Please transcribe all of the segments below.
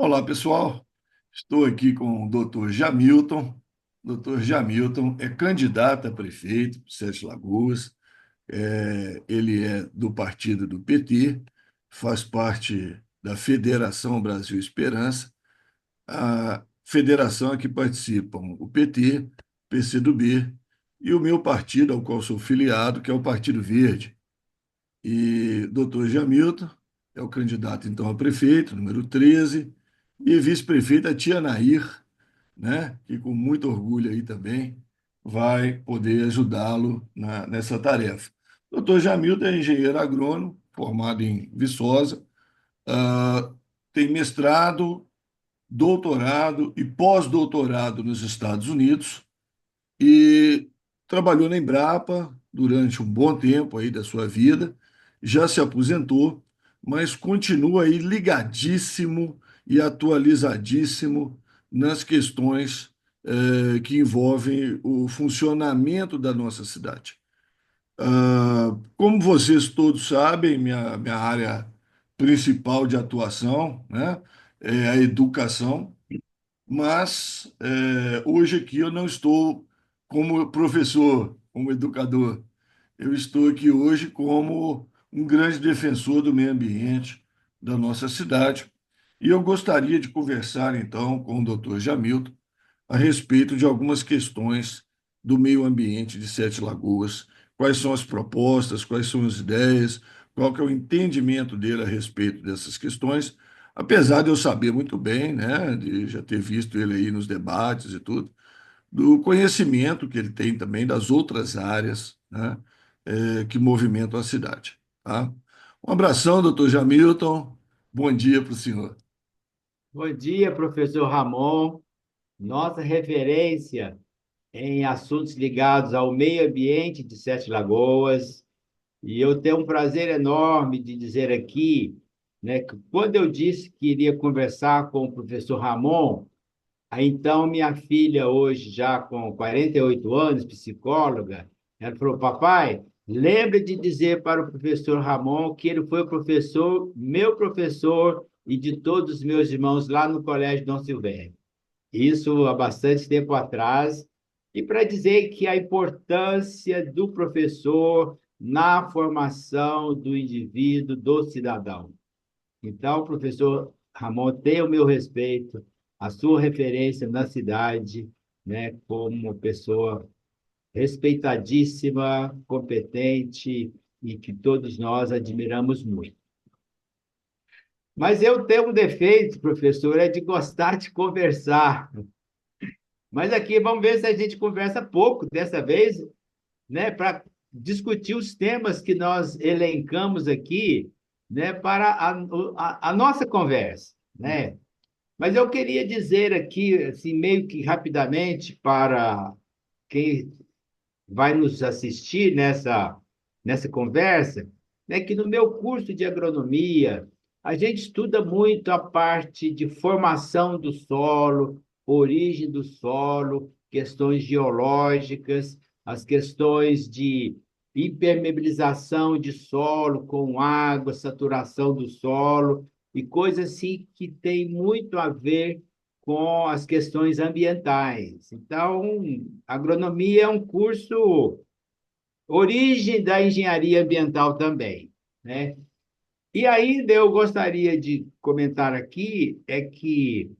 Olá, pessoal. Estou aqui com o Dr. Jamilton. Dr. Jamilton é candidato a prefeito de Sete Lagoas. Ele é do partido do PT, faz parte da Federação Brasil Esperança, a federação a que participam o PT, PCdoB e o meu partido, ao qual sou filiado, que é o Partido Verde. E doutor Jamilton é o candidato, então, a prefeito, número 13, e vice-prefeita a tia Nair, né, que com muito orgulho aí também vai poder ajudá-lo nessa tarefa. Doutor Jamilton é engenheiro agrônomo, formado em Viçosa, ah, tem mestrado, doutorado e pós-doutorado nos Estados Unidos e trabalhou na Embrapa durante um bom tempo aí da sua vida, já se aposentou, mas continua aí ligadíssimo e atualizadíssimo nas questões que envolvem o funcionamento da nossa cidade. Como vocês todos sabem, minha área principal de atuação, né, é a educação, mas hoje aqui eu não estou como professor, como educador. Eu estou aqui hoje como um grande defensor do meio ambiente da nossa cidade. E eu gostaria de conversar, então, com o doutor Jamilton a respeito de algumas questões do meio ambiente de Sete Lagoas. Quais são as propostas, quais são as ideias, qual que é o entendimento dele a respeito dessas questões, apesar de eu saber muito bem, né, de já ter visto ele aí nos debates e tudo, do conhecimento que ele tem também das outras áreas, né, que movimentam a cidade. Tá? Um abração, doutor Jamilton. Bom dia para o senhor. Bom dia, professor Ramon. Nossa referência em assuntos ligados ao meio ambiente de Sete Lagoas. E eu tenho um prazer enorme de dizer aqui, né, que quando eu disse que iria conversar com o professor Ramon, aí então minha filha, hoje já com 48 anos, psicóloga, ela falou: Papai, lembre de dizer para o professor Ramon que ele foi o professor, meu professor e de todos os meus irmãos lá no Colégio Dom Silvério. Isso há bastante tempo atrás, e para dizer que a importância do professor na formação do indivíduo, do cidadão. Então, professor Ramon, tem o meu respeito, a sua referência na cidade, né, como pessoa respeitadíssima, competente e que todos nós admiramos muito. Mas eu tenho um defeito, professor, é de gostar de conversar. Mas aqui vamos ver se a gente conversa pouco dessa vez, né, para discutir os temas que nós elencamos aqui, né, para a nossa conversa, né? Mas eu queria dizer aqui, assim, meio que rapidamente, para quem vai nos assistir nessa conversa, né, que no meu curso de agronomia, a gente estuda muito a parte de formação do solo, origem do solo, questões geológicas, as questões de impermeabilização de solo com água, saturação do solo, e coisas assim que tem muito a ver com as questões ambientais. Então, agronomia é um curso origem da engenharia ambiental também, né? E ainda eu gostaria de comentar aqui é que,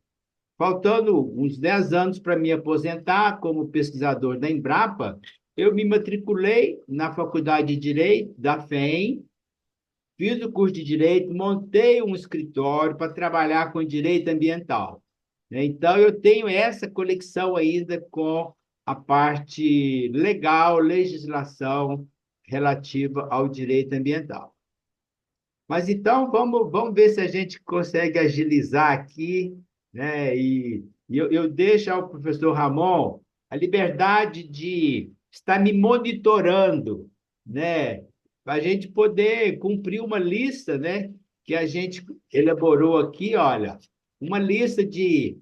faltando uns 10 anos para me aposentar como pesquisador da Embrapa, eu me matriculei na Faculdade de Direito da FEM, fiz o curso de Direito, montei um escritório para trabalhar com direito ambiental, né? Então, eu tenho essa conexão ainda com a parte legal, legislação relativa ao direito ambiental. Mas então, vamos ver se a gente consegue agilizar aqui, né? E eu deixo ao professor Ramon a liberdade de estar me monitorando, né? Para a gente poder cumprir uma lista, né? Que a gente elaborou aqui, olha, uma lista de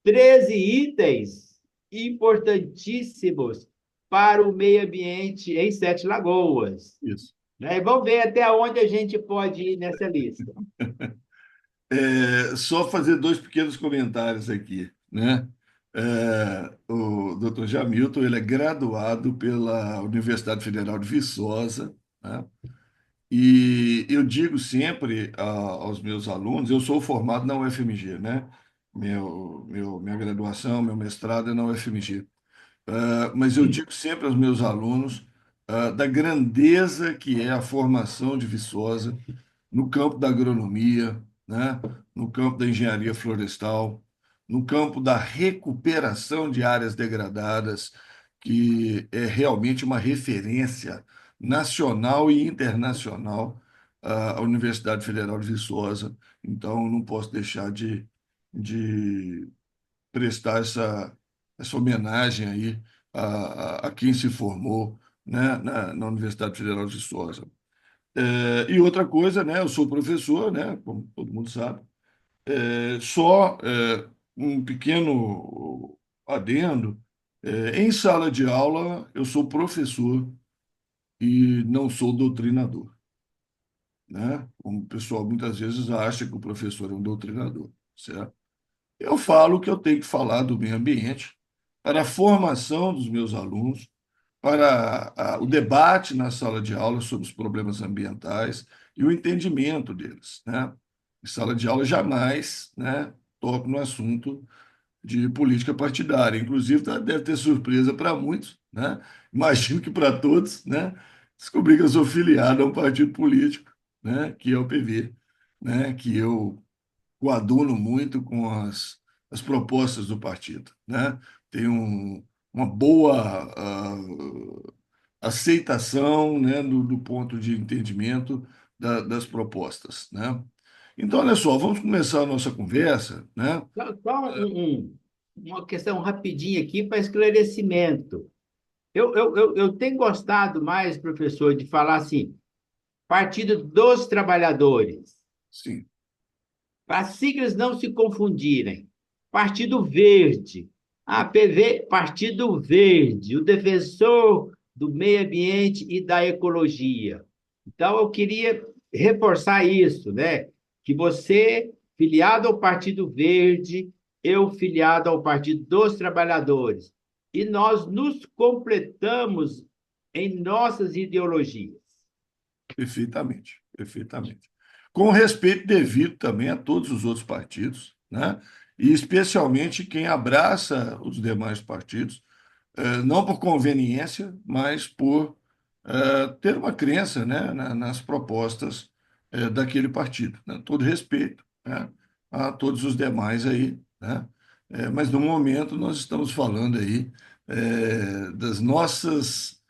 13 itens importantíssimos para o meio ambiente em Sete Lagoas, Isso. né? E vamos ver até onde a gente pode ir nessa lista. Só fazer dois pequenos comentários aqui, né? O Dr. Jamilton, ele é graduado pela Universidade Federal de Viçosa, né? E eu digo sempre aos meus alunos, eu sou formado na UFMG, né? Minha graduação, meu mestrado é na UFMG. Mas eu digo sempre aos meus alunos, da grandeza que é a formação de Viçosa no campo da agronomia, né? No campo da engenharia florestal, no campo da recuperação de áreas degradadas, que é realmente uma referência nacional e internacional, a Universidade Federal de Viçosa. Então, não posso deixar de prestar essa homenagem aí a quem se formou, né, na Universidade Federal de Viçosa. E outra coisa, né? Eu sou professor, né? Como todo mundo sabe. Só um pequeno adendo. Em sala de aula, eu sou professor e não sou doutrinador, né? Como o pessoal muitas vezes acha que o professor é um doutrinador, certo? Eu falo que eu tenho que falar do meio ambiente para a formação dos meus alunos, para o debate na sala de aula sobre os problemas ambientais e o entendimento deles, né? Em sala de aula jamais, né, toco no assunto de política partidária. Inclusive, deve ter surpresa para muitos, né? Imagino que para todos, né? Descobri que eu sou filiado a um partido político, né? Que é o PV, né? Que eu coaduno muito com as propostas do partido, né? Tem uma boa aceitação, né, do ponto de entendimento das propostas, né? Então, olha só, vamos começar a nossa conversa, né? Só uma questão rapidinha aqui para esclarecimento. Eu tenho gostado mais, professor, de falar assim, Partido dos Trabalhadores, Sim, para as siglas não se confundirem. Partido Verde, PV, Partido Verde, o defensor do meio ambiente e da ecologia. Então, eu queria reforçar isso, né? Que você, filiado ao Partido Verde, eu filiado ao Partido dos Trabalhadores. E nós nos completamos em nossas ideologias. perfeitamente, perfeitamente. Com respeito devido também a todos os outros partidos, né? E especialmente quem abraça os demais partidos, não por conveniência, mas por ter uma crença, né, nas propostas daquele partido, né? Todo respeito, né, a todos os demais aí, né? Mas no momento nós estamos falando aí dos nossos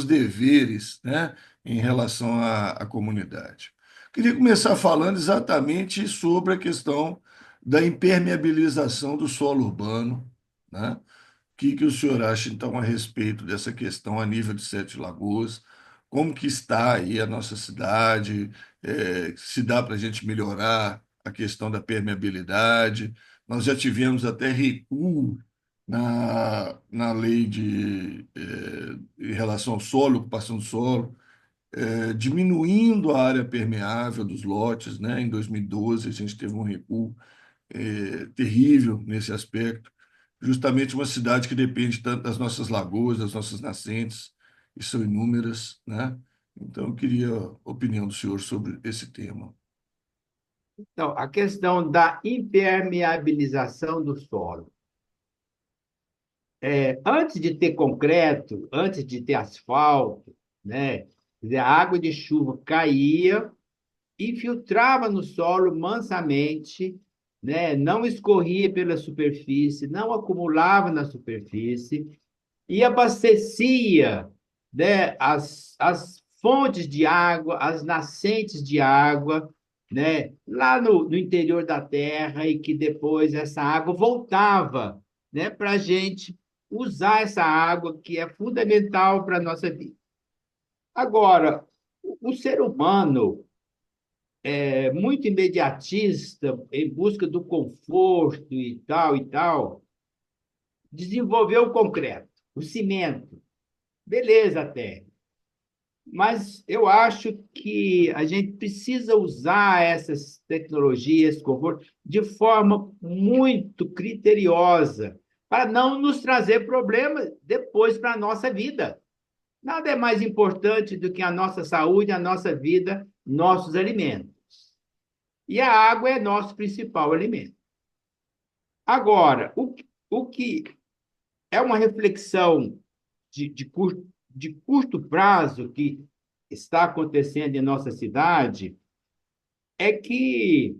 deveres, né, em relação à comunidade. Queria começar falando exatamente sobre a questão da impermeabilização do solo urbano, né? Que o senhor acha, então, a respeito dessa questão a nível de Sete Lagoas? Como que está aí a nossa cidade? Se dá para a gente melhorar a questão da permeabilidade? Nós já tivemos até recuo na lei em relação ao solo, ocupação do solo, diminuindo a área permeável dos lotes, né? Em 2012, a gente teve um recuo terrível nesse aspecto. Justamente uma cidade que depende tanto das nossas lagoas, das nossas nascentes, e são inúmeras, né? Então, eu queria a opinião do senhor sobre esse tema. Então, a questão da impermeabilização do solo. Antes de ter concreto, antes de ter asfalto, né? Quer dizer, a água de chuva caía, infiltrava no solo mansamente, né? Não escorria pela superfície, não acumulava na superfície e abastecia, né? As fontes de água, as nascentes de água, né? Lá no interior da terra e que depois essa água voltava, né? Para a gente usar essa água que é fundamental para a nossa vida. Agora, o ser humano é muito imediatista, em busca do conforto e tal, desenvolveu o concreto, o cimento. Beleza até. Mas eu acho que a gente precisa usar essas tecnologias de forma muito criteriosa, para não nos trazer problemas depois para a nossa vida. Nada é mais importante do que a nossa saúde, a nossa vida, nossos alimentos. E a água é nosso principal alimento. Agora, o que é uma reflexão de curto prazo que está acontecendo em nossa cidade é que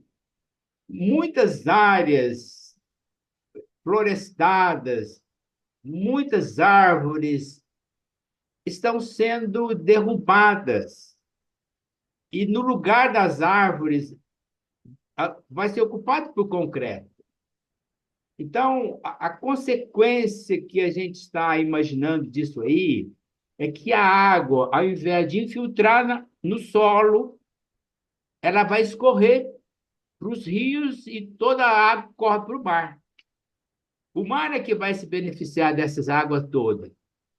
muitas áreas florestadas, muitas árvores estão sendo derrubadas. E no lugar das árvores vai ser ocupado por concreto. Então, a consequência que a gente está imaginando disso aí é que a água, ao invés de infiltrar no solo, ela vai escorrer para os rios e toda a água corre para o mar. O mar é que vai se beneficiar dessas águas todas,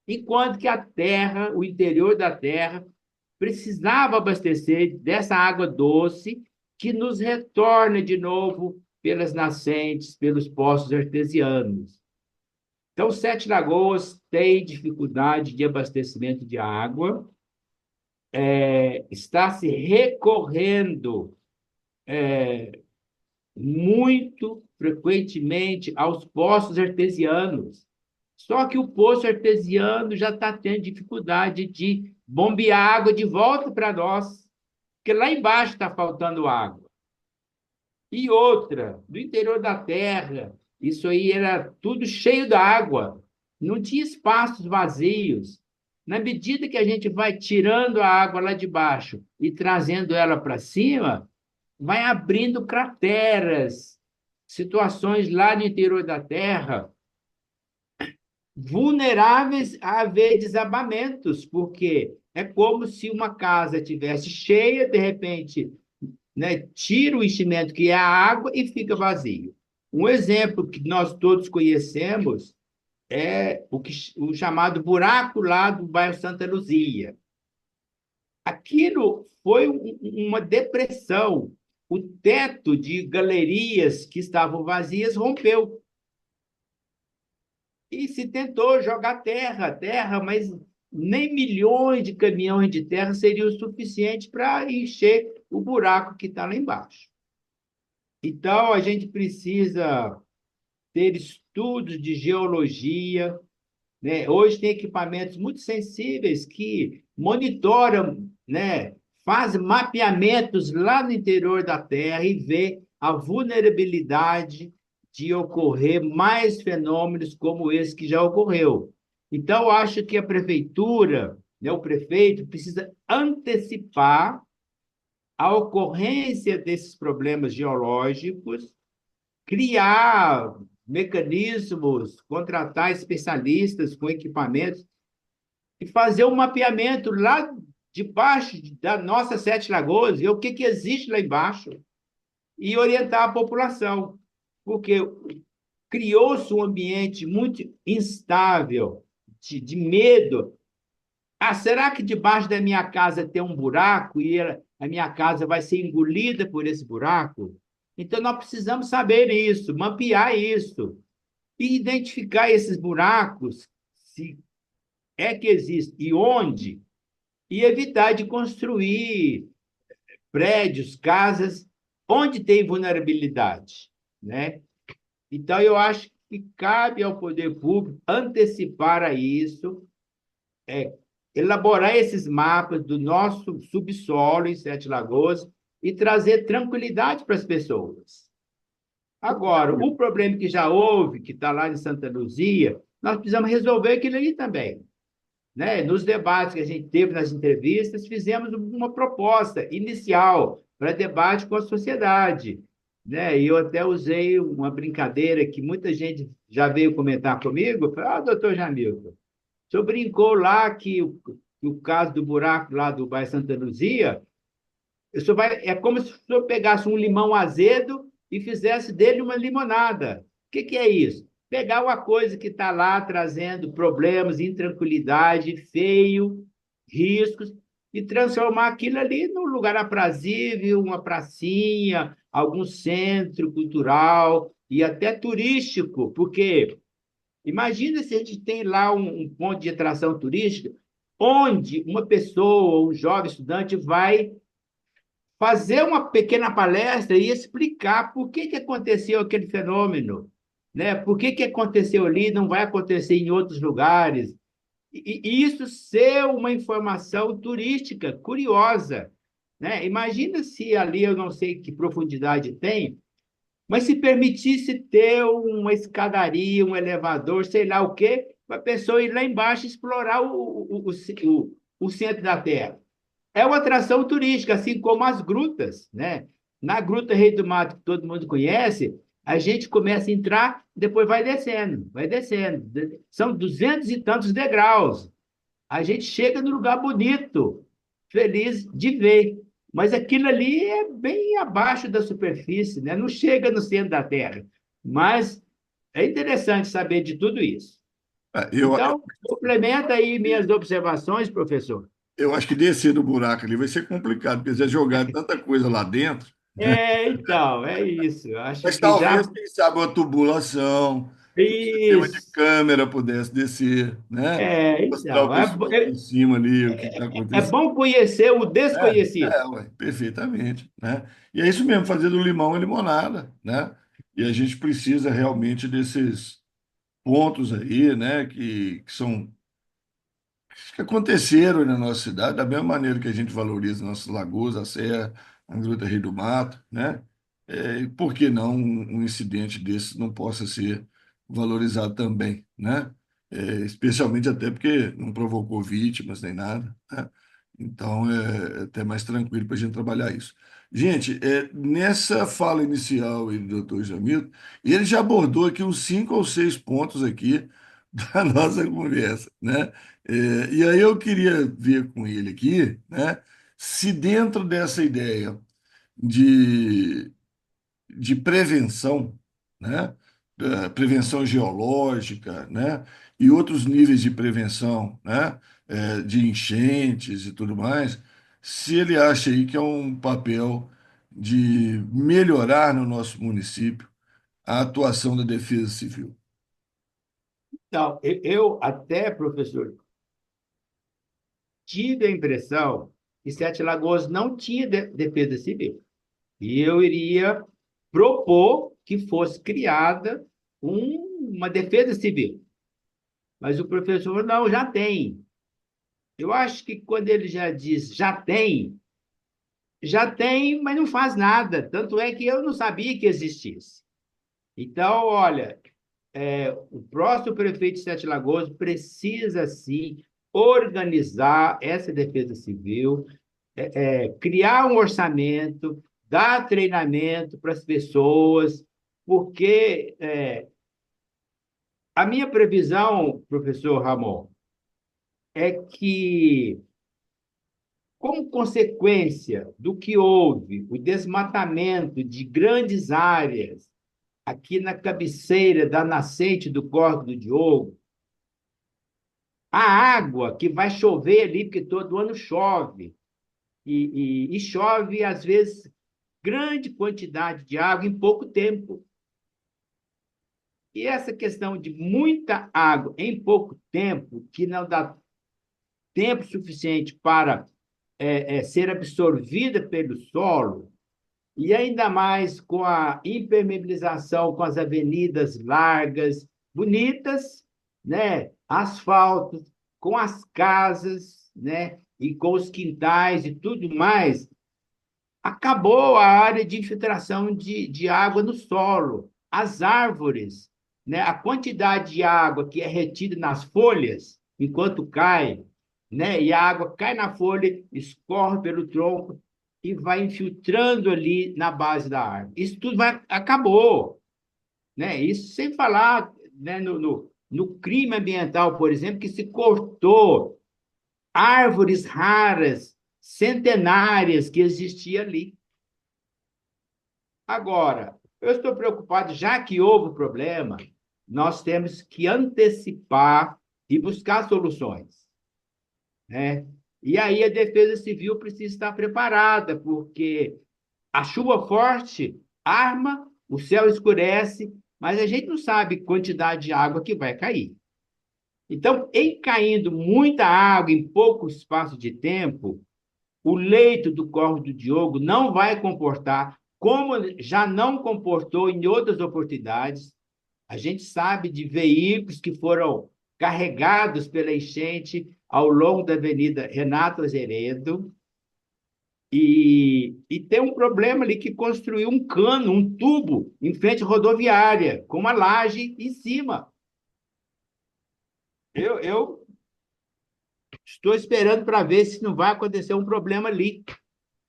enquanto que a terra, o interior da terra, precisava abastecer dessa água doce que nos retorna de novo pelas nascentes, pelos poços artesianos. Então, Sete Lagoas tem dificuldade de abastecimento de água, está se recorrendo muito frequentemente aos poços artesianos. Só que o poço artesiano já está tendo dificuldade de bombear água de volta para nós, porque lá embaixo está faltando água. E outra, do interior da terra, isso aí era tudo cheio d'água, não tinha espaços vazios. Na medida que a gente vai tirando a água lá de baixo e trazendo ela para cima, vai abrindo crateras, situações lá no interior da terra vulneráveis a haver desabamentos, porque é como se uma casa tivesse cheia, de repente, né, tira o enchimento que é a água e fica vazio. Um exemplo que nós todos conhecemos é o chamado buraco lá do bairro Santa Luzia. Aquilo foi uma depressão. O teto de galerias que estavam vazias rompeu. E se tentou jogar terra, mas nem milhões de caminhões de terra seriam o suficiente para encher o buraco que está lá embaixo. Então, a gente precisa ter estudos de geologia, né? Hoje tem equipamentos muito sensíveis que monitoram, né? Fazem mapeamentos lá no interior da Terra e vê a vulnerabilidade de ocorrer mais fenômenos como esse que já ocorreu. Então, eu acho que a prefeitura, né, o prefeito, precisa antecipar a ocorrência desses problemas geológicos, criar mecanismos, contratar especialistas com equipamentos e fazer um mapeamento lá debaixo da nossa Sete Lagoas, ver o que existe lá embaixo e orientar a população, porque criou-se um ambiente muito instável, de medo. Ah, será que debaixo da minha casa tem um buraco e a minha casa vai ser engolida por esse buraco? Então, nós precisamos saber isso, mapear isso e identificar esses buracos, se é que existe e onde, e evitar de construir prédios, casas, onde tem vulnerabilidade, né? Então, eu acho que cabe ao poder público antecipar a isso, é, elaborar esses mapas do nosso subsolo em Sete Lagoas e trazer tranquilidade para as pessoas. Agora, o problema que já houve, que está lá em Santa Luzia, nós precisamos resolver aquilo ali também. Né? Nos debates que a gente teve nas entrevistas, fizemos uma proposta inicial para debate com a sociedade. Né? E eu até usei uma brincadeira que muita gente já veio comentar comigo. Falei, doutor Jamilton, o senhor brincou lá que o caso do buraco lá do bairro Santa Luzia, é como se o senhor pegasse um limão azedo e fizesse dele uma limonada. O que é isso? Pegar uma coisa que está lá trazendo problemas, intranquilidade, feio, riscos, e transformar aquilo ali num lugar aprazível, uma pracinha, algum centro cultural e até turístico, porque imagina se a gente tem lá um ponto de atração turística onde uma pessoa, um jovem estudante, vai fazer uma pequena palestra e explicar por que aconteceu aquele fenômeno, né? Por que aconteceu ali, não vai acontecer em outros lugares. E isso ser uma informação turística curiosa, né? Imagina se ali, eu não sei que profundidade tem, mas se permitisse ter uma escadaria, um elevador, sei lá o quê, para a pessoa ir lá embaixo e explorar o centro da Terra. É uma atração turística, assim como as grutas, né? Na Gruta Rei do Mato, que todo mundo conhece, a gente começa a entrar, depois vai descendo, vai descendo. São 200 e tantos degraus. A gente chega no lugar bonito, feliz de ver. Mas aquilo ali é bem abaixo da superfície, né? Não chega no centro da Terra. Mas é interessante saber de tudo isso. É, Eu, Então, complementa aí minhas observações, professor. eu acho que descer do buraco ali vai ser complicado, porque você jogar tanta coisa lá dentro. Então, é isso. Eu acho Mas que talvez, já. quem sabe, uma tubulação, um sistema de Isso. câmera pudesse descer, né? Mostrar o Então. pessoal aqui em cima ali, o que está É acontecendo. bom conhecer o desconhecido. Ué, perfeitamente, né? E é isso mesmo, fazer do limão a limonada, né? E a gente precisa realmente desses pontos aí, né? Que são que aconteceram na nossa cidade, da mesma maneira que a gente valoriza nossas lagoas, a Serra, a Gruta Rei do Mato, né? E por que não um incidente desse não possa ser valorizado também, né? Especialmente até porque não provocou vítimas nem nada, né? Então é até mais tranquilo para a gente trabalhar isso. Gente, nessa fala inicial aí do doutor Jamil, ele já abordou aqui uns 5 ou 6 pontos aqui da nossa conversa, né? E aí eu queria ver com ele aqui, né, se dentro dessa ideia de, de prevenção, né, prevenção geológica, né, e outros níveis de prevenção, né, de enchentes e tudo mais, se ele acha aí que é um papel de melhorar no nosso município a atuação da Defesa Civil. Então, eu até, professor, tive a impressão que Sete Lagoas não tinha defesa civil. E eu iria propor que fosse criada uma defesa civil. Mas o professor, não, já tem. Eu acho que quando ele já diz já tem, mas não faz nada. Tanto é que eu não sabia que existisse. Então, olha, o próximo prefeito de Sete Lagoas precisa, sim, organizar essa defesa civil, criar um orçamento, dar treinamento para as pessoas, porque a minha previsão, professor Ramon, é que, como consequência do que houve, o desmatamento de grandes áreas aqui na cabeceira da nascente do Córrego do Diogo, a água que vai chover ali, porque todo ano chove, e chove, às vezes, grande quantidade de água em pouco tempo. E essa questão de muita água em pouco tempo, que não dá tempo suficiente para ser absorvida pelo solo, e ainda mais com a impermeabilização, com as avenidas largas, bonitas, né? Asfaltos, com as casas, né? E com os quintais e tudo mais, acabou a área de infiltração de água no solo. As árvores, né? A quantidade de água que é retida nas folhas, enquanto cai, né? E a água cai na folha, escorre pelo tronco e vai infiltrando ali na base da árvore. Isso tudo acabou, né? Isso sem falar, né, no crime ambiental, por exemplo, que se cortou árvores raras, centenárias que existiam ali. Agora, eu estou preocupado, já que houve problema, nós temos que antecipar e buscar soluções, né? E aí a Defesa Civil precisa estar preparada, porque a chuva forte arma, o céu escurece, mas a gente não sabe a quantidade de água que vai cair. Então, em caindo muita água em pouco espaço de tempo, o leito do Córrego do Diogo não vai comportar, como já não comportou em outras oportunidades. A gente sabe de veículos que foram carregados pela enchente ao longo da Avenida Renato Azeredo, e tem um problema ali que construiu um cano, um tubo, em frente à rodoviária, com uma laje em cima. Eu estou esperando para ver se não vai acontecer um problema ali,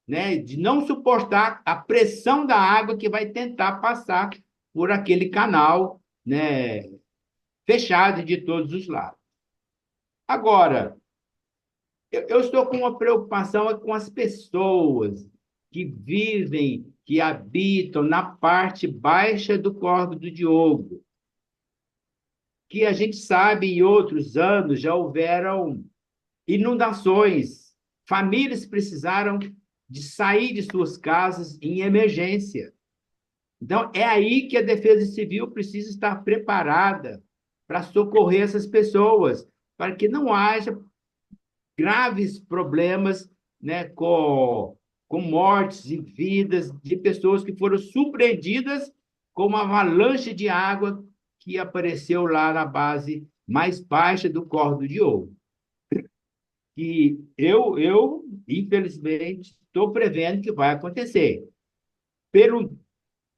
né? De não suportar a pressão da água que vai tentar passar por aquele canal, né? Fechado de todos os lados. Agora, eu estou com uma preocupação com as pessoas que vivem, que habitam na parte baixa do Córrego do Diogo, que a gente sabe em outros anos já houveram inundações, famílias precisaram de sair de suas casas em emergência. Então, é aí que a Defesa Civil precisa estar preparada para socorrer essas pessoas, para que não haja graves problemas, né, com mortes e vidas de pessoas que foram surpreendidas com uma avalanche de água que apareceu lá na base mais baixa do Córrego do Diogo. E infelizmente, estou prevendo que vai acontecer. Pelo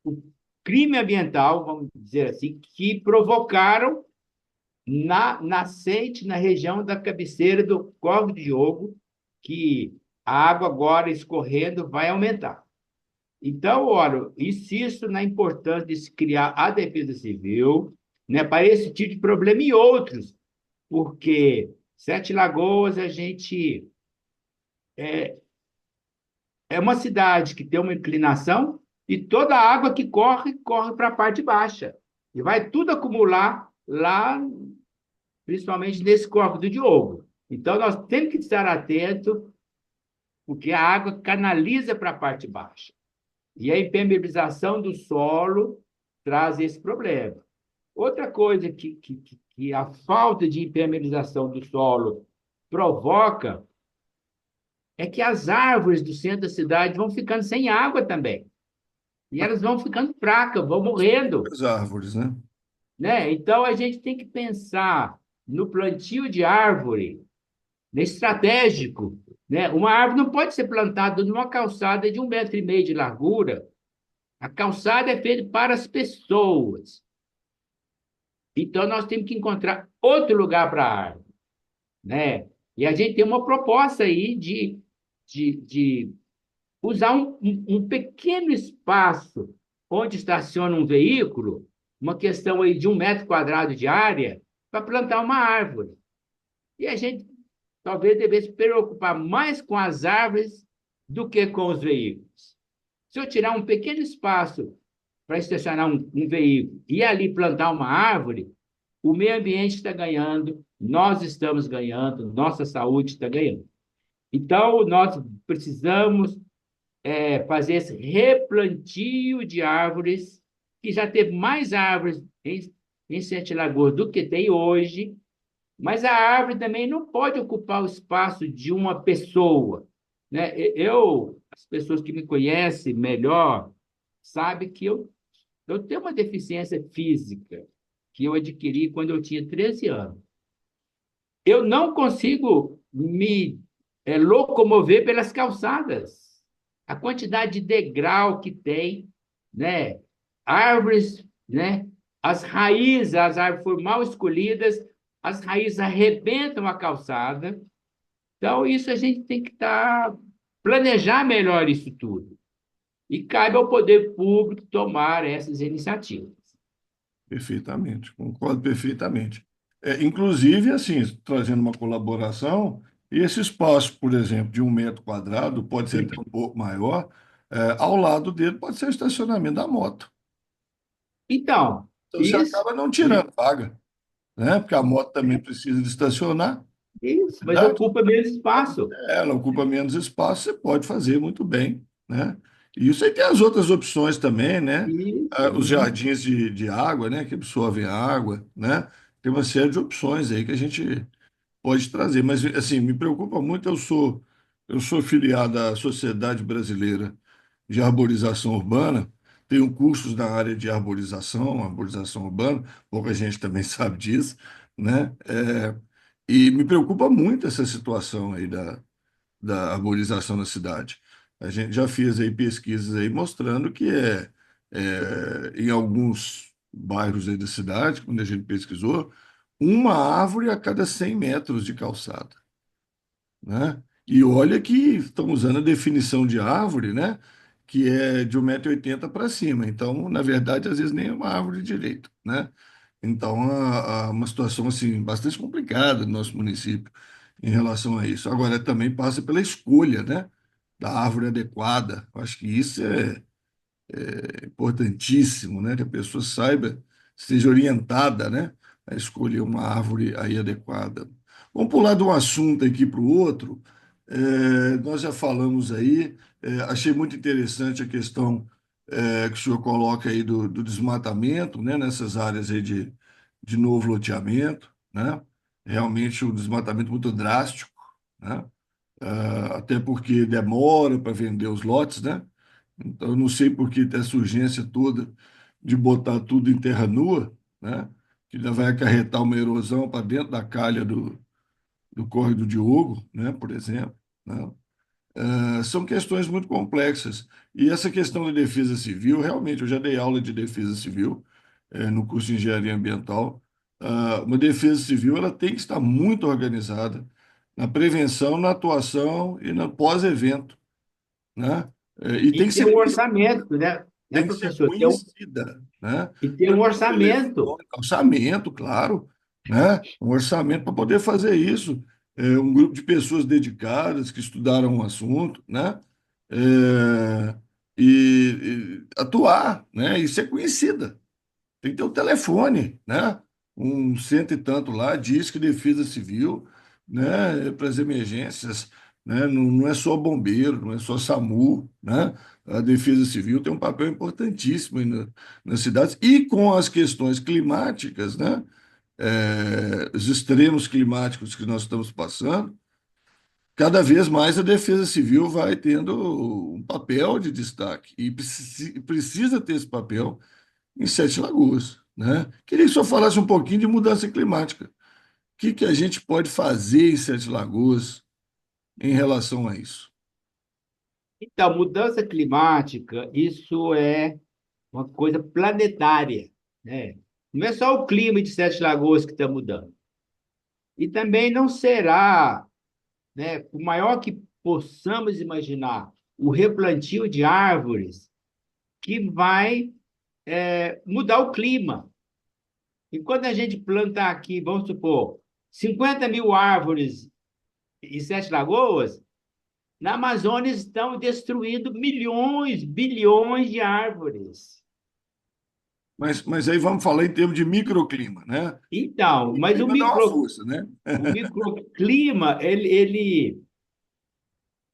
o crime ambiental, vamos dizer assim, que provocaram na nascente, na região da cabeceira do Córrego do Diogo, que a água agora escorrendo vai aumentar. Então, olha, insisto na importância de se criar a Defesa Civil, né, para esse tipo de problema e outros, porque Sete Lagoas a gente é uma cidade que tem uma inclinação e toda a água que corre, corre para a parte baixa. E vai tudo acumular lá, principalmente nesse Córrego do Diogo. Então, nós temos que estar atentos, porque a água canaliza para a parte baixa. E a impermeabilização do solo traz esse problema. Outra coisa que a falta de impermeabilização do solo provoca é que as árvores do centro da cidade vão ficando sem água também. E elas vão ficando fracas, vão morrendo, As árvores, né? né? Então, a gente tem que pensar no plantio de árvore, né, estratégico, né? Uma árvore não pode ser plantada numa calçada de 1,5 metro de largura. A calçada é feita para as pessoas. Então, nós temos que encontrar outro lugar para a árvore, né? E a gente tem uma proposta aí de usar um pequeno espaço onde estaciona um veículo, uma questão aí de 1 metro quadrado de área, para plantar uma árvore. E a gente talvez devesse se preocupar mais com as árvores do que com os veículos. Se eu tirar um pequeno espaço para estacionar um veículo e ali plantar uma árvore, o meio ambiente está ganhando, nós estamos ganhando, nossa saúde está ganhando. Então, nós precisamos fazer esse replantio de árvores, que já teve mais árvores em Sete Lagoas do que tem hoje, mas a árvore também não pode ocupar o espaço de uma pessoa, né? As pessoas que me conhecem melhor sabem que eu tenho uma deficiência física que eu adquiri quando eu tinha 13 anos. Eu não consigo me locomover pelas calçadas. A quantidade de degrau que tem, né? Árvores, né? As árvores foram mal escolhidas, as raízes arrebentam a calçada. Então, isso a gente tem que planejar melhor isso tudo. E cabe ao poder público tomar essas iniciativas. Perfeitamente, concordo perfeitamente. Inclusive, assim, trazendo uma colaboração, esse espaço, por exemplo, de 1 metro quadrado, pode ser até um pouco maior, ao lado dele pode ser o estacionamento da moto. Então, Então, você isso, acaba não tirando vaga, né? Porque a moto também precisa de estacionar. Isso, mas Verdade? ocupa menos espaço. Ela ocupa menos espaço, você pode fazer muito bem, né? E isso aí tem as outras opções também, né? Isso. Ah, os jardins de água, né? Que absorvem a água, né? Tem uma série de opções aí que a gente pode trazer. Mas, assim, me preocupa muito, eu sou filiado à Sociedade Brasileira de Arborização Urbana, tenho cursos na área de arborização urbana, pouca gente também sabe disso, né? E me preocupa muito essa situação aí da arborização na cidade. A gente já fez aí pesquisas aí mostrando que em alguns bairros aí da cidade, quando a gente pesquisou, uma árvore a cada 100 metros de calçada, né? E olha que estão usando a definição de árvore, né? Que é de 1,80 m para cima. Então, na verdade, às vezes nem é uma árvore direito, né? Então, uma situação assim bastante complicada no nosso município em relação a isso. Agora, também passa pela escolha, né? Da árvore adequada. Eu acho que isso é importantíssimo, né? Que a pessoa saiba, seja orientada, né? A escolher uma árvore aí adequada. Vamos pular de um assunto aqui para o outro. Nós já falamos aí, achei muito interessante a questão que o senhor coloca aí do desmatamento, né? Nessas áreas aí de novo loteamento, né? Realmente um desmatamento muito drástico, né? Até porque demora para vender os lotes, né? Então, eu não sei por que tem essa urgência toda de botar tudo em terra nua, né? Que ainda vai acarretar uma erosão para dentro da calha do Córrego do Diogo, né? Por exemplo, né? São questões muito complexas. E essa questão da defesa civil, realmente, eu já dei aula de defesa civil, no curso de engenharia ambiental. Uma defesa civil ela tem que estar muito organizada na prevenção, na atuação e no pós-evento, né? E E tem que ter ser um orçamento, né? Né, tem que ser professor? conhecida, né? E ter Para um ter um orçamento. telefone, orçamento, claro, né? Um orçamento para poder fazer isso. Um grupo de pessoas dedicadas que estudaram o assunto, né? É, e atuar, né? E ser conhecida. Tem que ter o telefone, né? Um cento e tanto lá, diz que Defesa Civil, né? Para as emergências, né? Não é só bombeiro, não é só SAMU, né? A Defesa Civil tem um papel importantíssimo aí nas cidades e com as questões climáticas, né? Os extremos climáticos que nós estamos passando, cada vez mais a Defesa Civil vai tendo um papel de destaque e precisa ter esse papel em Sete Lagoas, né? Queria que o senhor falasse um pouquinho de mudança climática. O que a gente pode fazer em Sete Lagoas em relação a isso? Então, mudança climática, isso é uma coisa planetária, né? Não é só o clima de Sete Lagoas que está mudando. E também não será, né, por maior que possamos imaginar, o replantio de árvores que vai mudar o clima. E quando a gente planta aqui, vamos supor, 50 mil árvores em Sete Lagoas, na Amazônia estão destruindo milhões, bilhões de árvores. Mas aí vamos falar em termos de microclima, né? Então, O mas clima dá uma força, né? o microclima, ele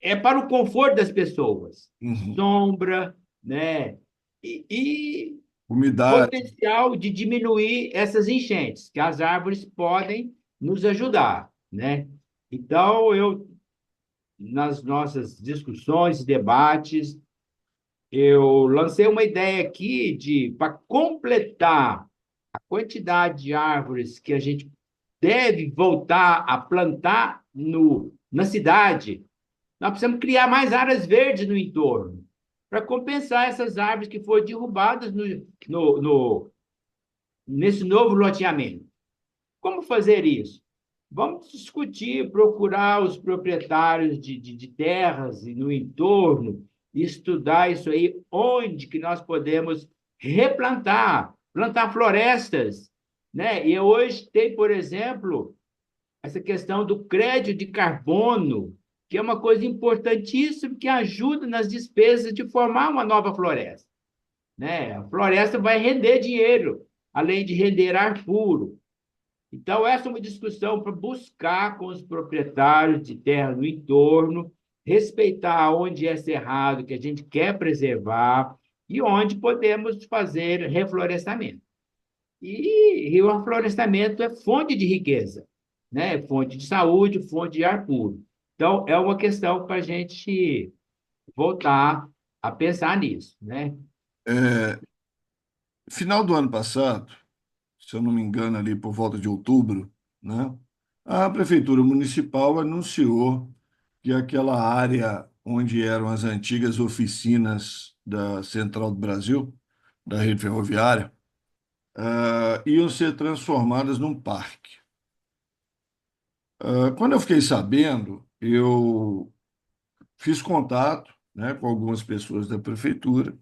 é para o conforto das pessoas. Uhum. Sombra, né? E Umidade. potencial de diminuir essas enchentes, que as árvores podem nos ajudar, né? Então, nas nossas discussões e debates, eu lancei uma ideia aqui de, para completar a quantidade de árvores que a gente deve voltar a plantar na cidade, nós precisamos criar mais áreas verdes no entorno, para compensar essas árvores que foram derrubadas no, no, nesse novo loteamento. Como fazer isso? Vamos discutir, procurar os proprietários de terras e no entorno, estudar isso aí, onde que nós podemos replantar, plantar florestas, né? E hoje tem, por exemplo, essa questão do crédito de carbono, que é uma coisa importantíssima que ajuda nas despesas de formar uma nova floresta, né? A floresta vai render dinheiro, além de render ar puro. Então, essa é uma discussão para buscar com os proprietários de terra no entorno, respeitar onde é cerrado, que a gente quer preservar, e onde podemos fazer reflorestamento. E o reflorestamento é fonte de riqueza, né? Fonte de saúde, fonte de ar puro. Então, é uma questão para a gente voltar a pensar nisso, né? É, final do ano passado, se eu não me engano, ali por volta de outubro, né, a Prefeitura Municipal anunciou que aquela área onde eram as antigas oficinas da Central do Brasil, da rede ferroviária, iam ser transformadas num parque. Quando eu fiquei sabendo, eu fiz contato, né, com algumas pessoas da prefeitura,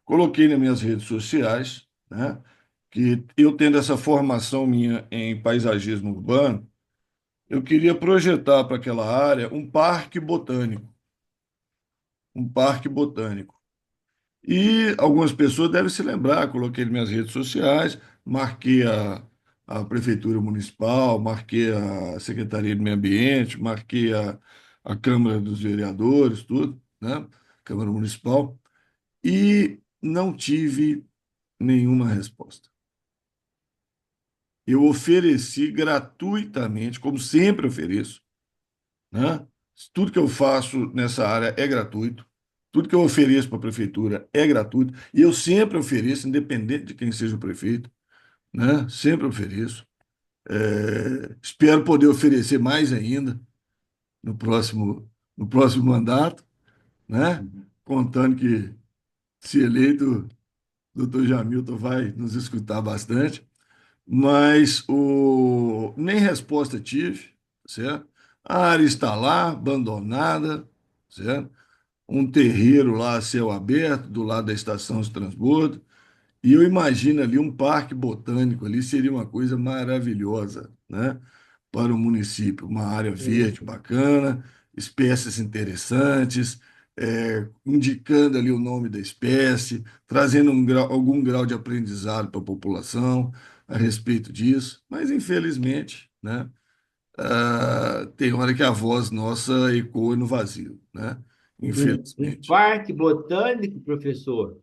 coloquei nas minhas redes sociais, né, que eu tendo essa formação minha em paisagismo urbano, eu queria projetar para aquela área um parque botânico, um parque botânico. E algumas pessoas devem se lembrar, coloquei nas minhas redes sociais, marquei a Prefeitura Municipal, marquei a Secretaria de Meio Ambiente, marquei a Câmara dos Vereadores, tudo, né? Câmara Municipal, e não tive nenhuma resposta. Eu ofereci gratuitamente, como sempre ofereço, né? Tudo que eu faço nessa área é gratuito. Tudo que eu ofereço para a prefeitura é gratuito. E eu sempre ofereço, independente de quem seja o prefeito, né? Sempre ofereço. Espero poder oferecer mais ainda no próximo mandato, né? Contando que, se eleito, o doutor Jamilton vai nos escutar bastante. Mas nem resposta tive, certo? A área está lá, abandonada, certo? Um terreiro lá a céu aberto, do lado da estação de transbordo, e eu imagino ali um parque botânico ali, seria uma coisa maravilhosa, né? Para o município, uma área verde bacana, espécies interessantes, indicando ali o nome da espécie, trazendo algum grau de aprendizado para a população a respeito disso, mas infelizmente, né? Tem hora que a voz nossa ecoa no vazio, né? Um Infelizmente. parque botânico, professor,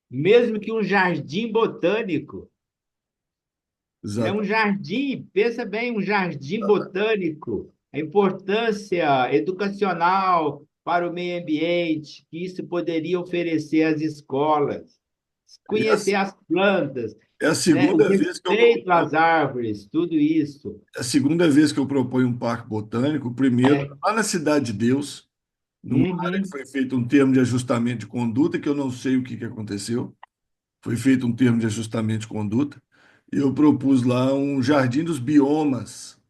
mesmo que um jardim botânico, né? Um Exato. jardim, pensa bem, um jardim botânico, a importância educacional para o meio ambiente que isso poderia oferecer às escolas, É a, conhecer as plantas, é a né? O segunda vez que eu respeito proponho. às árvores, tudo isso. É a segunda vez que eu proponho um parque botânico. O primeiro, É. lá na Cidade de Deus, numa área que Uhum. foi feito um termo de ajustamento de conduta, que eu não sei o que aconteceu. Foi feito um termo de ajustamento de conduta. E eu propus lá um jardim dos biomas,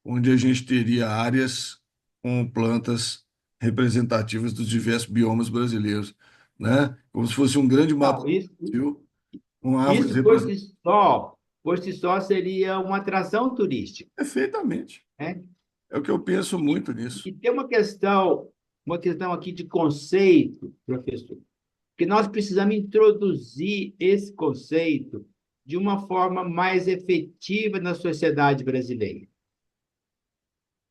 onde a gente teria áreas com plantas representativas dos diversos biomas brasileiros, né? Como se fosse um grande mapa Não, do Brasil, com árvores isso representativas. por si só seria uma atração turística, Perfeitamente. né? É o que eu penso muito nisso. E tem uma questão aqui de conceito, professor, que nós precisamos introduzir esse conceito de uma forma mais efetiva na sociedade brasileira.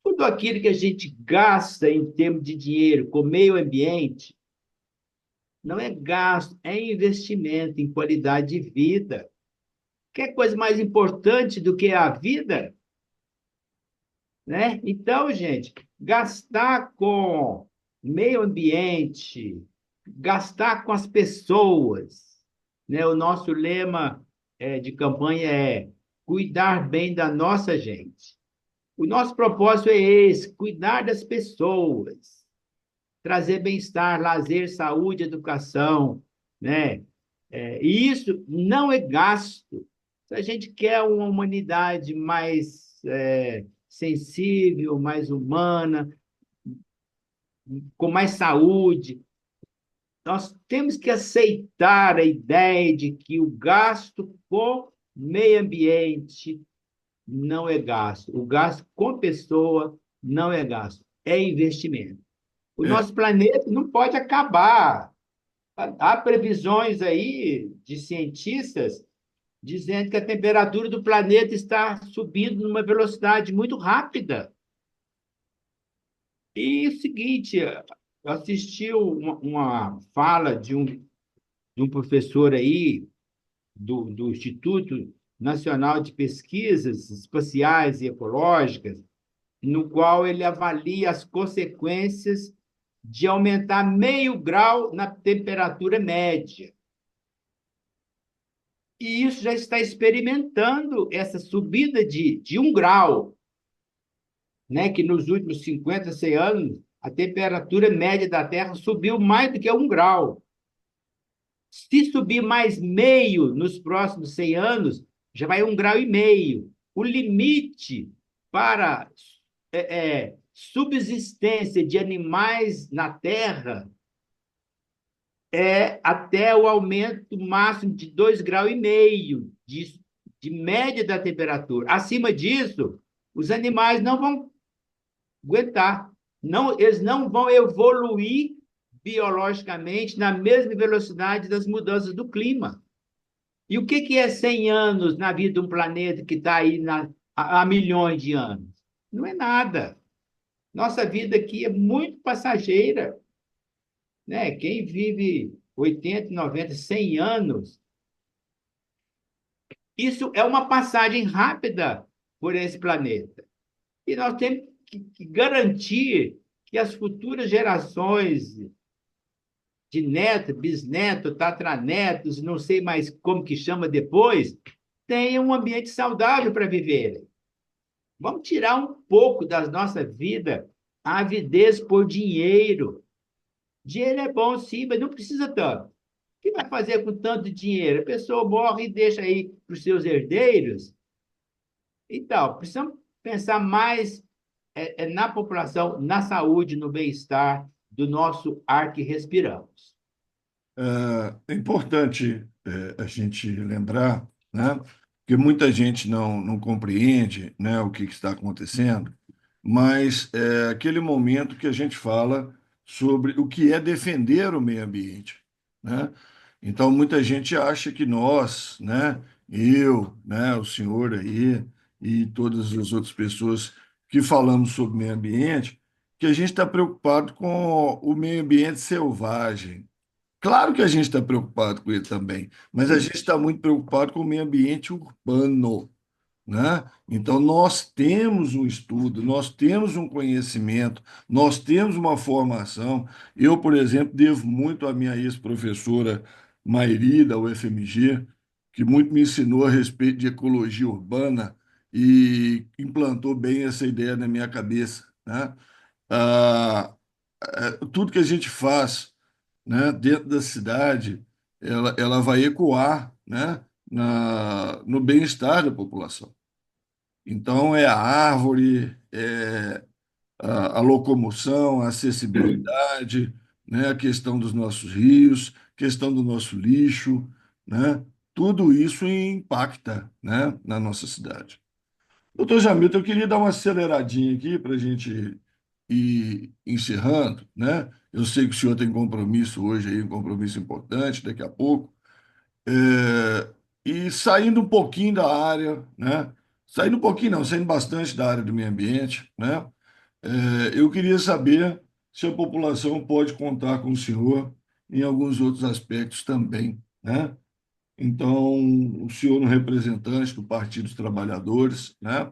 Tudo aquilo que a gente gasta em termos de dinheiro com meio ambiente não é gasto, é investimento em qualidade de vida. Quer coisa mais importante do que a vida, né? Então, gente, gastar com meio ambiente, gastar com as pessoas, né? O nosso lema de campanha é cuidar bem da nossa gente. O nosso propósito é esse, cuidar das pessoas, trazer bem-estar, lazer, saúde, educação, né? E isso não é gasto. Se a gente quer uma humanidade mais sensível, mais humana, com mais saúde, nós temos que aceitar a ideia de que o gasto com meio ambiente não é gasto. O gasto com pessoa não é gasto, é investimento. O É, nosso planeta não pode acabar. Há previsões aí de cientistas dizendo que a temperatura do planeta está subindo numa velocidade muito rápida. E o seguinte, eu assisti uma fala de um professor aí do Instituto Nacional de Pesquisas Espaciais e Ecológicas, no qual ele avalia as consequências de aumentar meio grau na temperatura média. E isso já está experimentando essa subida de 1 grau, né? Que nos últimos 50, 100 anos, a temperatura média da Terra subiu mais do que 1 grau. Se subir mais meio nos próximos 100 anos, já vai 1,5 graus. O limite para subsistência de animais na Terra é até o aumento máximo de 2,5 graus de média da temperatura. Acima disso, os animais não vão aguentar. Não, eles não vão evoluir biologicamente na mesma velocidade das mudanças do clima. E o que é 100 anos na vida de um planeta que está aí há milhões de anos? Não é nada. Nossa vida aqui é muito passageira, né? Quem vive 80, 90, 100 anos, isso é uma passagem rápida por esse planeta. E nós temos que garantir que as futuras gerações de neto, bisneto, tatranetos, não sei mais como que chama depois, tenham um ambiente saudável para viverem. Vamos tirar um pouco da nossa vida a avidez por dinheiro. Dinheiro é bom, sim, mas não precisa tanto. O que vai fazer com tanto dinheiro? A pessoa morre e deixa aí para os seus herdeiros. Então, precisamos pensar mais na população, na saúde, no bem-estar do nosso ar que respiramos. É importante a gente lembrar, né, que muita gente não compreende, né, o que está acontecendo, mas é aquele momento que a gente fala sobre o que é defender o meio ambiente, né? Então, muita gente acha que nós, né, eu, né, o senhor aí e todas as outras pessoas que falamos sobre meio ambiente, que a gente está preocupado com o meio ambiente selvagem. Claro que a gente está preocupado com ele também, mas a gente está muito preocupado com o meio ambiente urbano, né? Então, nós temos um estudo, nós temos um conhecimento, nós temos uma formação. Eu, por exemplo, devo muito à minha ex-professora Mairi, da UFMG, que muito me ensinou a respeito de ecologia urbana e implantou bem essa ideia na minha cabeça, né? Ah, tudo que a gente faz, né, dentro da cidade, ela vai ecoar, né, no bem-estar da população. Então, é a árvore, é a locomoção, a acessibilidade, né, a questão dos nossos rios, questão do nosso lixo, né, tudo isso impacta, né, na nossa cidade. Doutor Jamilton, eu queria dar uma aceleradinha aqui para a gente ir encerrando, né? Eu sei que o senhor tem compromisso hoje aí, um compromisso importante, daqui a pouco. E saindo um pouquinho da área, né? Saindo um pouquinho, não, saindo bastante da área do meio ambiente, né? Eu queria saber se a população pode contar com o senhor em alguns outros aspectos também, né? Então, o senhor, no representante do Partido dos Trabalhadores, né?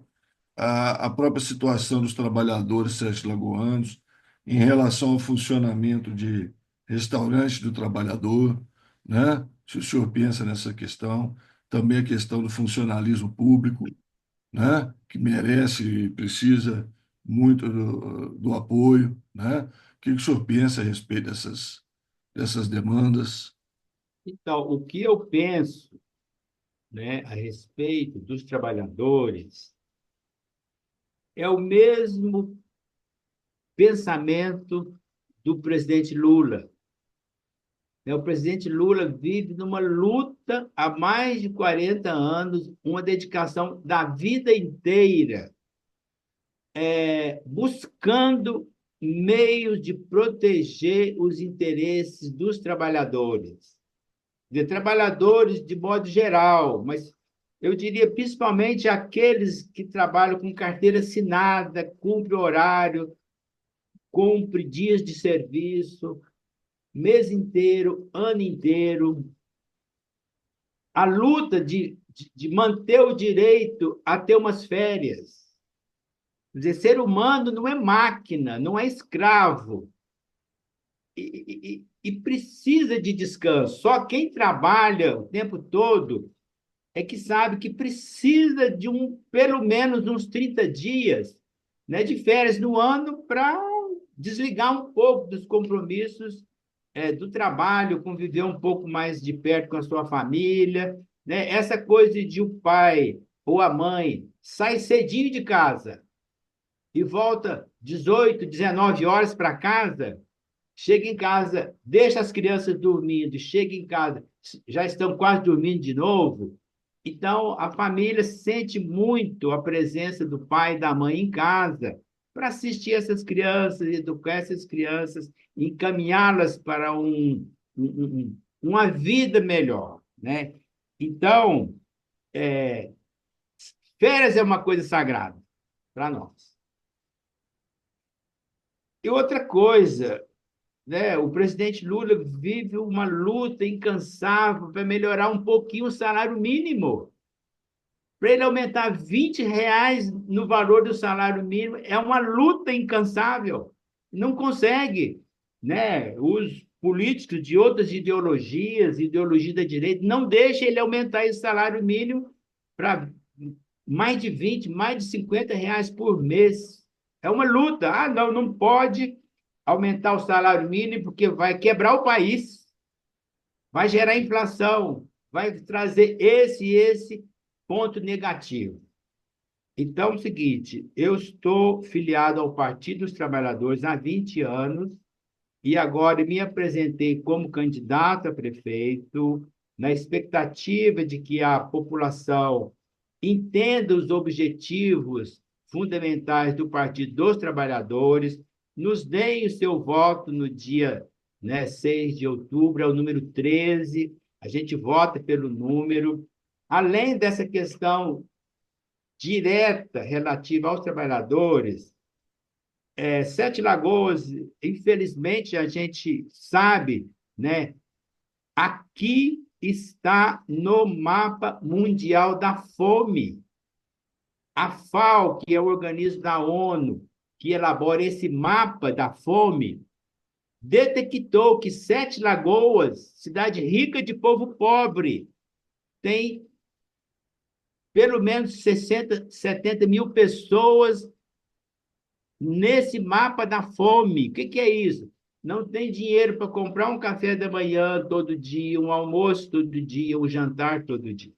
A própria situação dos trabalhadores sete-lagoanos em relação ao funcionamento de restaurante do trabalhador, né? Se o senhor pensa nessa questão, também a questão do funcionalismo público, né? Que merece e precisa muito do apoio, né? O que o senhor pensa a respeito dessas demandas? Então, o que eu penso, né, a respeito dos trabalhadores é o mesmo pensamento do presidente Lula. O presidente Lula vive numa luta há mais de 40 anos, uma dedicação da vida inteira, buscando meios de proteger os interesses dos trabalhadores, de trabalhadores de modo geral, mas eu diria principalmente aqueles que trabalham com carteira assinada, cumpre horário, cumpre dias de serviço, mês inteiro, ano inteiro, a luta de manter o direito a ter umas férias. Quer dizer, ser humano não é máquina, não é escravo. E precisa de descanso. Só quem trabalha o tempo todo é que sabe que precisa de pelo menos uns 30 dias, né, de férias no ano para desligar um pouco dos compromissos do trabalho, conviver um pouco mais de perto com a sua família, né? Essa coisa de o pai ou a mãe sai cedinho de casa e volta 18, 19 horas para casa, chega em casa, deixa as crianças dormindo, chega em casa, já estão quase dormindo de novo. Então, a família sente muito a presença do pai e da mãe em casa para assistir essas crianças, educar essas crianças, encaminhá-las para uma vida melhor, né? Então, férias é uma coisa sagrada para nós. E outra coisa, né? O presidente Lula vive uma luta incansável para melhorar um pouquinho o salário mínimo. Para ele aumentar R$ 20 no valor do salário mínimo, é uma luta incansável. Não consegue. Né? Os políticos de outras ideologias, ideologia da direita, não deixam ele aumentar esse salário mínimo para mais de 20, mais de R$ 50 por mês. É uma luta. Ah, não, não pode aumentar o salário mínimo porque vai quebrar o país, vai gerar inflação, vai trazer esse e esse ponto negativo. Então, é o seguinte, eu estou filiado ao Partido dos Trabalhadores há 20 anos e agora me apresentei como candidato a prefeito, na expectativa de que a população entenda os objetivos fundamentais do Partido dos Trabalhadores, nos deem o seu voto no dia, né, 6 de outubro, é o número 13, a gente vota pelo número. Além dessa questão direta relativa aos trabalhadores, Sete Lagoas, infelizmente, a gente sabe, né? Aqui está no mapa mundial da fome. A FAO, que é o organismo da ONU que elabora esse mapa da fome, detectou que Sete Lagoas, cidade rica de povo pobre, tem pelo menos 60, 70 mil pessoas nesse mapa da fome. O que é isso? Não tem dinheiro para comprar um café da manhã todo dia, um almoço todo dia, um jantar todo dia.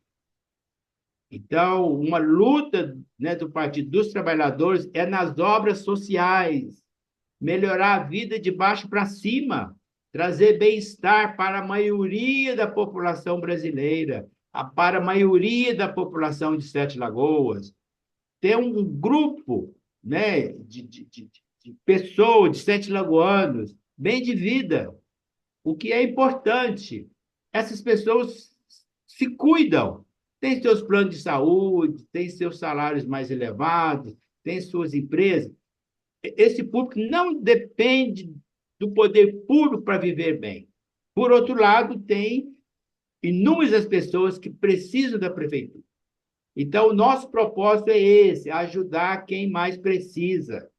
Então, uma luta, né, do Partido dos Trabalhadores é nas obras sociais, melhorar a vida de baixo para cima, trazer bem-estar para a maioria da população brasileira, para a maioria da população de Sete Lagoas. Ter um grupo, né, de pessoas, de sete lagoanos, bem de vida, o que é importante. Essas pessoas se cuidam, têm seus planos de saúde, têm seus salários mais elevados, têm suas empresas. Esse público não depende do poder público para viver bem. Por outro lado, tem inúmeras pessoas que precisam da prefeitura. Então, o nosso propósito é esse, ajudar quem mais precisa.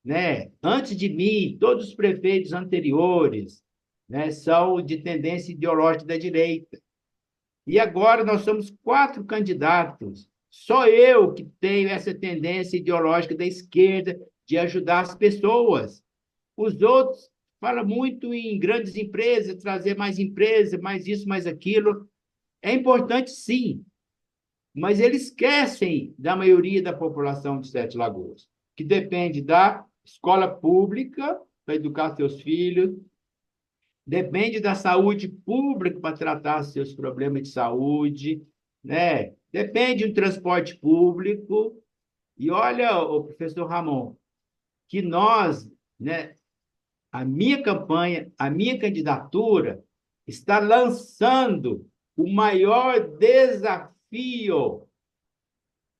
Né? Antes de mim, todos os prefeitos anteriores, né, são de tendência ideológica da direita. E agora nós somos 4 candidatos. Só eu que tenho essa tendência ideológica da esquerda de ajudar as pessoas. Os outros falam muito em grandes empresas, trazer mais empresas, mais isso, mais aquilo. É importante, sim, mas eles esquecem da maioria da população de Sete Lagoas, que depende da escola pública para educar seus filhos, depende da saúde pública para tratar seus problemas de saúde, né? Depende do transporte público. E olha, o professor Ramon, que nós, né, a minha campanha, a minha candidatura está lançando o maior desafio desafio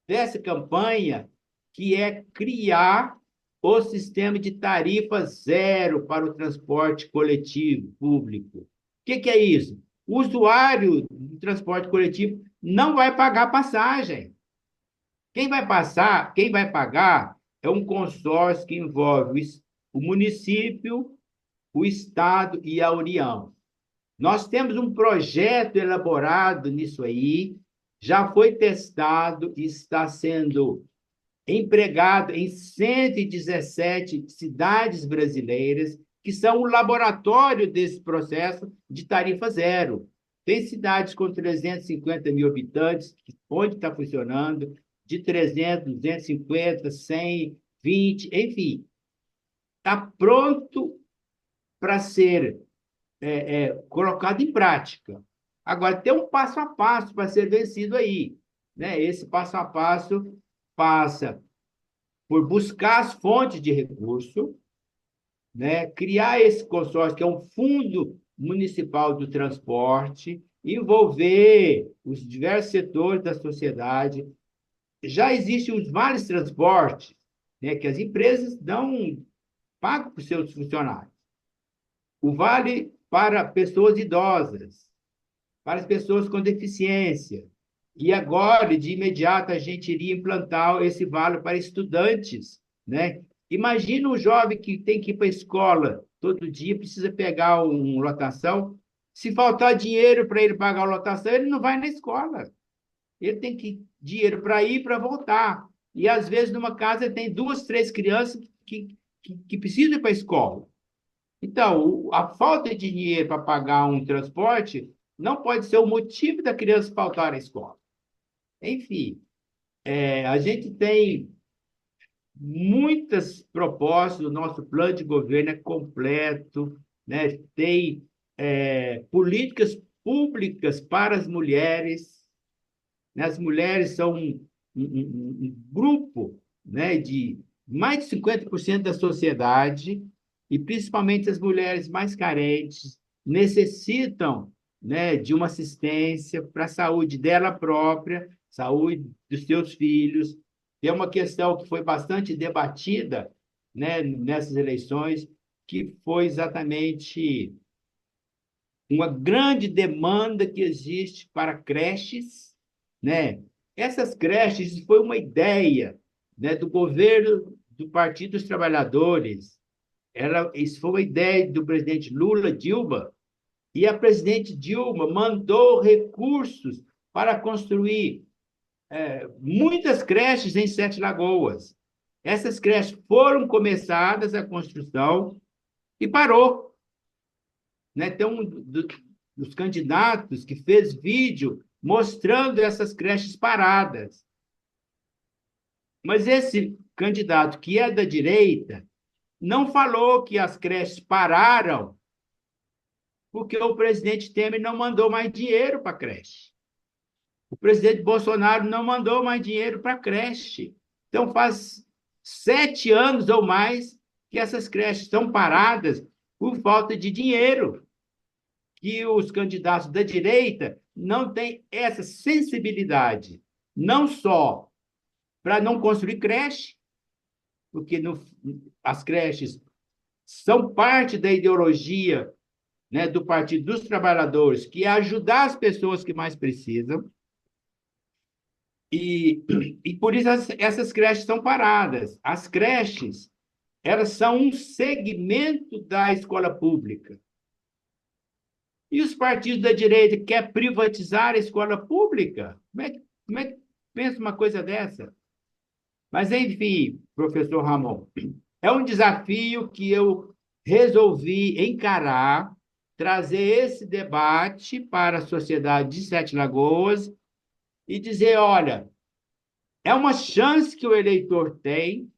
dessa campanha, que é criar o sistema de tarifa zero para o transporte coletivo público. O que é isso? O usuário do transporte coletivo não vai pagar passagem. Quem vai pagar é um consórcio que envolve o município, o Estado e a União. Nós temos um projeto elaborado nisso aí, já foi testado e está sendo empregado em 117 cidades brasileiras, que são o laboratório desse processo de tarifa zero. Tem cidades com 350 mil habitantes, onde está funcionando, de 300, 250, 100, 20, enfim. Está pronto para ser colocado em prática. Agora, tem um passo a passo para ser vencido aí. Né? Esse passo a passo passa por buscar as fontes de recurso, né? Criar esse consórcio, que é um fundo municipal do transporte, envolver os diversos setores da sociedade. Já existem os vales transportes, né? Que as empresas pagam para os seus funcionários. O vale para pessoas idosas, para as pessoas com deficiência. E agora, de imediato, a gente iria implantar esse vale para estudantes, né? Imagina um jovem que tem que ir para a escola todo dia, precisa pegar uma lotação. Se faltar dinheiro para ele pagar a lotação, ele não vai na escola. Ele tem dinheiro para ir e para voltar. E, às vezes, numa casa, tem duas, três crianças que precisam ir para a escola. Então, a falta de dinheiro para pagar um transporte não pode ser o motivo da criança faltar à escola. Enfim, a gente tem muitas propostas, o nosso plano de governo é completo, né? Tem políticas públicas para as mulheres, né? As mulheres são um grupo, né, de mais de 50% da sociedade, e principalmente as mulheres mais carentes necessitam, né, de uma assistência para a saúde dela própria, saúde dos seus filhos. É uma questão que foi bastante debatida, né, nessas eleições, que foi exatamente uma grande demanda que existe para creches, né? Essas creches foi uma ideia, né, do governo do Partido dos Trabalhadores. Isso foi uma ideia do presidente Lula, Dilma, e a presidente Dilma mandou recursos para construir muitas creches em Sete Lagoas. Essas creches foram começadas a construção e parou. Né? Tem um dos candidatos que fez vídeo mostrando essas creches paradas. Mas esse candidato, que é da direita, não falou que as creches pararam porque o presidente Temer não mandou mais dinheiro para a creche. O presidente Bolsonaro não mandou mais dinheiro para a creche. Então, faz 7 anos ou mais que essas creches estão paradas por falta de dinheiro, que os candidatos da direita não têm essa sensibilidade, não só para não construir creche, porque as creches são parte da ideologia, né, do Partido dos Trabalhadores, que é ajudar as pessoas que mais precisam, e por isso essas creches estão paradas. As creches, elas são um segmento da escola pública. E os partidos da direita querem privatizar a escola pública? Como é que pensa uma coisa dessa? Mas, enfim, professor Ramon, é um desafio que eu resolvi encarar, trazer esse debate para a sociedade de Sete Lagoas e dizer, olha, é uma chance que o eleitor tem,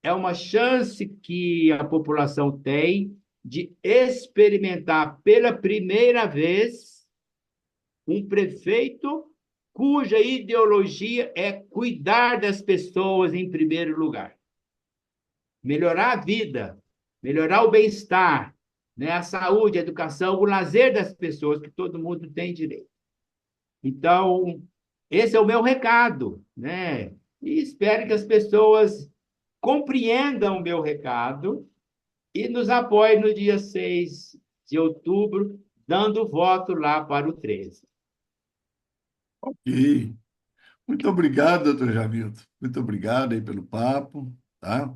é uma chance que a população tem de experimentar pela primeira vez um prefeito cuja ideologia é cuidar das pessoas em primeiro lugar. Melhorar a vida, melhorar o bem-estar, né? A saúde, a educação, o lazer das pessoas, que todo mundo tem direito. Então, esse é o meu recado, né? E espero que as pessoas compreendam o meu recado e nos apoiem no dia 6 de outubro, dando voto lá para o 13. Ok. Muito obrigado, doutor Jamilton. Muito obrigado aí pelo papo, tá?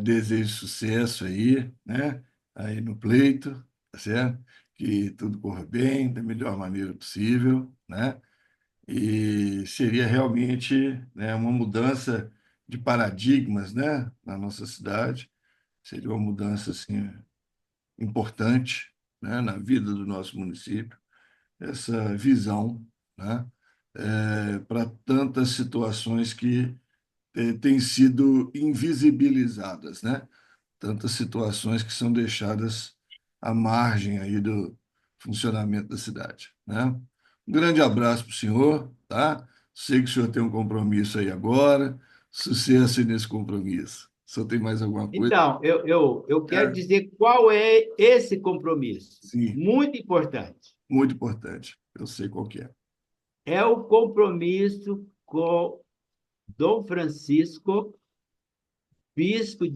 Desejo sucesso aí, né? Aí no pleito, tá certo? Que tudo corra bem, da melhor maneira possível, né? E seria realmente, né, uma mudança de paradigmas, né, na nossa cidade. Seria uma mudança assim importante, né, na vida do nosso município, essa visão, né, para tantas situações que têm sido invisibilizadas, né? Tantas situações que são deixadas à margem aí do funcionamento da cidade, né? Um grande abraço para o senhor, tá? Sei que o senhor tem um compromisso aí agora. Sucesso aí nesse compromisso. O senhor tem mais alguma coisa? Então, eu quero É, dizer qual é esse compromisso. sim, Muito importante. muito importante. Eu sei qual que é. É o compromisso com Dom Francisco, bispo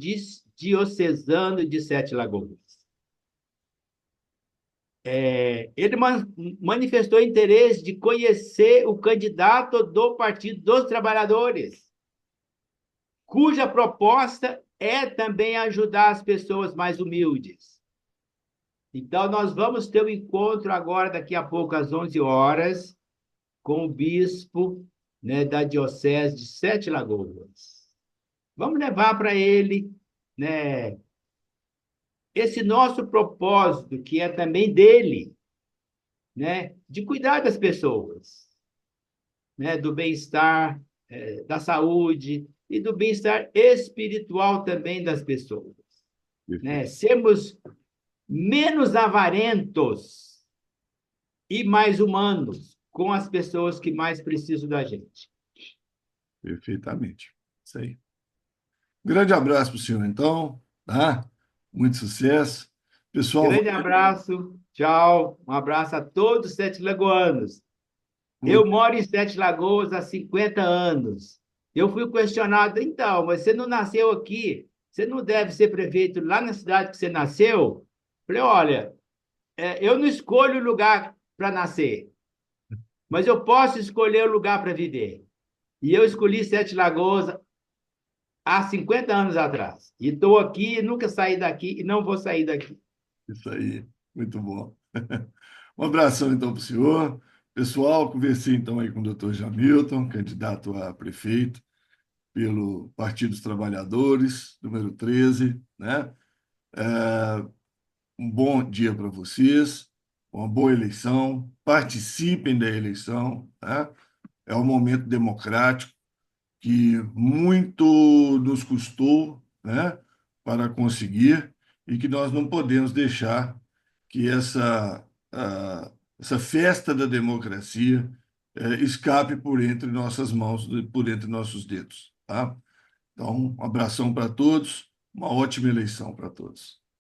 diocesano de Sete Lagoas. Ele manifestou interesse de conhecer o candidato do Partido dos Trabalhadores, cuja proposta é também ajudar as pessoas mais humildes. Então, nós vamos ter um encontro agora, daqui a pouco, às 11 horas, com o bispo, né, da Diocese de Sete Lagoas. Vamos levar para ele, né, esse nosso propósito, que é também dele, né, de cuidar das pessoas, né, do bem-estar, da saúde e do bem-estar espiritual também das pessoas, né? Perfeito, Sermos menos avarentos e mais humanos com as pessoas que mais precisam da gente. perfeitamente. Isso aí. Grande abraço para o senhor, então, tá? Muito sucesso. Pessoal, Grande abraço, tchau, um abraço a todos os sete lagoanos. Eu muito, moro em Sete Lagoas há 50 anos. Eu fui questionado, então, mas você não nasceu aqui? Você não deve ser prefeito lá na cidade que você nasceu? Falei, olha, eu não escolho o lugar para nascer, mas eu posso escolher o lugar para viver. E eu escolhi Sete Lagoas há 50 anos atrás. E estou aqui, nunca saí daqui e não vou sair daqui. isso aí, muito bom. Um abração, então, para o senhor. Pessoal, conversei, então, aí com o doutor Jamilton, candidato a prefeito pelo Partido dos Trabalhadores, número 13, né? Um bom dia para vocês, uma boa eleição, participem da eleição, né? É um momento democrático que muito nos custou, né, para conseguir e que nós não podemos deixar que essa festa da democracia escape por entre nossas mãos, por entre nossos dedos, tá? Então, um abração para todos, uma ótima eleição para todos.